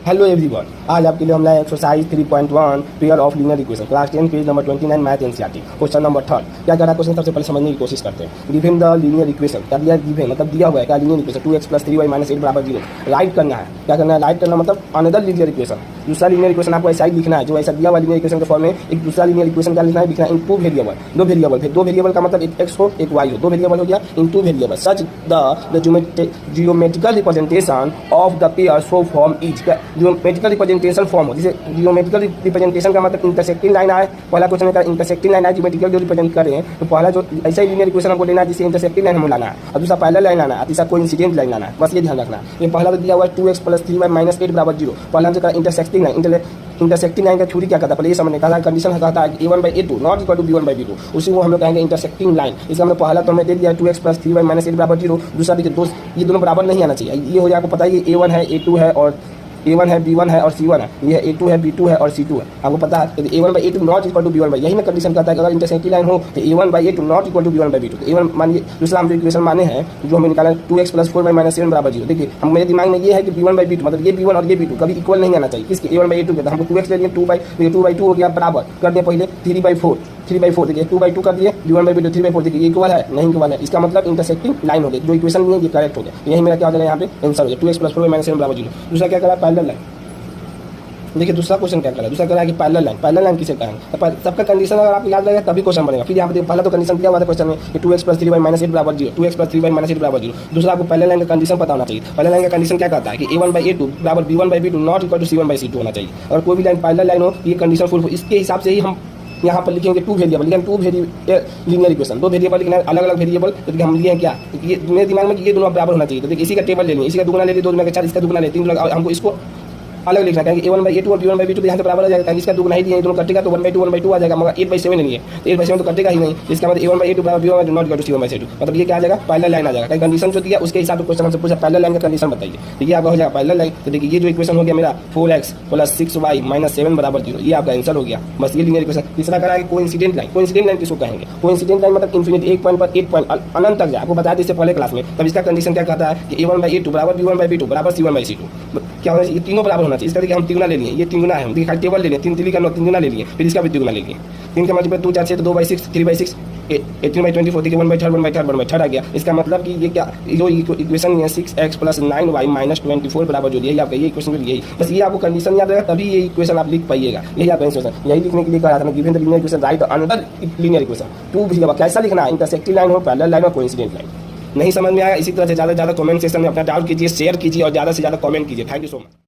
Hello everyone, आज आपके लिए हम लाए exercise 3.1 pair of linear equation class 10 page number 29 math NCERT question number 3। क्या कर रहा है क्वेश्चन, सबसे पहले समझने की कोशिश करते हैं। गिवन द लीनियर इक्वेशन, क्या दिया गिवन मतलब दिया हुआ है क्या linear equation 2x + 3y - 8 = 0 right करना है। क्या करना है, राइट करना मतलब अनदर लीनियर इक्वेशन, दूसरा लीनियर इक्वेशन आपको ऐसा ही लिखना है जो ऐसा दिया हुआ लीनियर इक्वेशन के फॉर्म में एक दूसरा लीनियर इक्वेशन क्या लिखना है, लिखना है इन टू वेरिएबल, दो वेरिएबल, फिर दो वेरिएबल का मतलब एक x हो एक y हो, दो वेरिएबल हो गया in two variable such the geometrical representation of the pair so form is. Geometrical representation form हो, जैसे ज्योमेट्रिकल रिप्रेजेंटेशन का मतलब इंटरसेक्टिंग लाइन आए, पहला क्वेश्चन का इंटरसेक्टिंग लाइन आए ज्योमेट्रिकल जो रिप्रेजेंट कर रहे हैं, तो पहला जो ऐसा ही लीनियर इक्वेशन हमको लेना है जिसे इंटरसेक्टिंग लाइन हम लाना है, और दूसरा पैरेलल लाइन लाना है, तीसरा कोइंसिडेंट लाइन लाना है। बस ये ध्यान रखना है। ये पहला तो दिया हुआ है 2x + 3y - 8 = 0, पहला हमसे इंटरसेक्टिंग लाइन, इंटरसेक्टिंग लाइन का थ्योरी क्या कहता है, पहले ये समझने का कंडीशन कहता है a1/a2 not equal to b1/b2, उसी को हम लोग कहेंगे इंटरसेक्टिंग लाइन। इसका मतलब पहला तो हमें दे दिया 2x + 3y - 8 = 0, दूसरा देखिए दोस्त ये दोनों बराबर नहीं आना चाहिए। ये हो जाए आपको पता है ये a1 है a2 है और a1 है b1 है और c1 है, ये a2 है b2 है और c2 है, आपको पता है a1/a2 not equal to b1/, यही में कंडीशन कहता है कि अगर इंटरसेक्टिंग लाइन हो तो a1/a2 not equal to b1/b2। तो a1 मानिए दूसरा हम जो इक्वेशन माने हैं जो हमें निकाला 2x + 4y - 7 = 0। देखिए हम मेरे दिमाग में ये है कि b1/b2 मतलब ये b1 और ये b2 कभी इक्वल नहीं आना चाहिए, किसके a1/a2 के, तो हमको 2x ले लिए 2/2 हो गया बराबर कर दिया पहले 3/4 देखिए 2/2 कर दिए b1/b2 3/4 देखिए ये इक्वल है नहीं इक्वल है, इसका मतलब इंटरसेक्टिंग लाइन हो गई, जो इक्वेशन नहीं है ये करेक्ट हो गया। यही मेरा क्या हो जाएगा यहाँ पे आंसर हो गया 2x + 4y - 7 = 0। दूसरा क्या करा पैरेलल लाइन, देखिए दूसरा क्वेश्चन क्या करा, दूसरा करा है कि पैरेलल लाइन किसे कहेंगे, तो सबका कंडीशन अगर आप याद रहेगा तभी क्वेश्चन बनेगा। फिर यहाँ पे पहला तो कंडीशन दिया हुआ था क्वेश्चन में कि 2x + 3y - 8 = 0, 2x + 3y - 8 = 0। दूसरा आपको पैरेलल लाइन का कंडीशन पता होना चाहिए। पैरेलल लाइन का कंडीशन क्या कहता है कि a1/a2 = b1/b2 not equal to c1/c2 होना चाहिए। अगर कोई भी लाइन पैरेलल लाइन हो ये कंडीशन फुल हो, इसके हिसाब से ही हम यहाँ पर लिखेंगे टू वेरिएबल, लेकिन टू लीनियर इक्वेशन दो वेरिएबल लिखना है, अलग अलग वेरिएबल। तो हम लिए क्या, ये मेरे दिमाग में ये दोनों बराबर होना चाहिए। तो देखिए इसी का टेबल ले लेंगे, इसी का दुगुना ले लिए 2 दूना 4, इसका दुगुना ले 3, हमको इसको अलग लिखना है। a1/a2 और b1/b2 तो यहाँ से बराबर आ जाएगा, इसका दुगुना ही दिए दोनों कटेगा तो 1/2 आ जाएगा, मगर 8/7 नहीं है तो 8/7 तो कटेगा ही नहीं। इसका मतलब a1/a2 = b1/2 not equal to c1/c2, मतलब ये क्या आ जाएगा पैरेलल लाइन आ जाएगा। कहीं कंडीशन जो दिया उसके हिसाब से क्वेश्चन हमसे पूछा पैरेलल लाइन का कंडीशन बताइए, तो ये आपका हो जाएगा पैरेलल लाइन। तो देखिए ये जो इक्वेशन हो गया मेरा 4x + 6y - 7 = 0, ये आपका आंसर हो गया। बस ये लीनियर इक्वेशन। तीसरा करा है कोइंसिडेंट लाइन, कोइंसिडेंट लाइन किसको कहेंगे, कोइंसिडेंट लाइन मतलब इन्फिनिटी एक पॉइंट पर 8 पॉइंट अनंत तक जाए, आपको बताया इससे पहले क्लास में। तब इसका कंडीशन क्या कहता है कि a1/a2 = b1/b2 = c1/c2, क्या होना चाहिए, ये तीनों बराबर होना चाहिए। इसका देखिए हम तिगुना ले लिए, ये तिगुना है, हम देखिए टेबल ले लिए 3 3 का 9 3 गुना ले लिए, फिर इसका भी तिगुना ले लिए। 3 का मल्टीप्लाई 2 4 6 तो 2/6 3/6 18/24 देखिए 1/3 आ गया। इसका मतलब कि ये क्या जो इक्वेशन है 6x + 9y - 24 = 0, यही आपका ये इक्वेशन यही। बस ये आपको कंडीशन याद रहेगा तभी ये इक्वेशन आप लिख पाइएगा। यही आपका आंसर, यही लिखने के लिए कहा था मैं given the linear equation right another linear equation two variable. कैसा लिखना है, इंटरसेक्टिंग लाइन हो, पैरेलल लाइन और कोइंसिडेंट लाइन। नहीं समझ में आया इसी तरह से ज़्यादा से ज़्यादा कमेंट सेक्शन में अपना डाउट कीजिए, शेयर कीजिए और ज़्यादा से ज़्यादा कमेंट कीजिए। Thank you so much.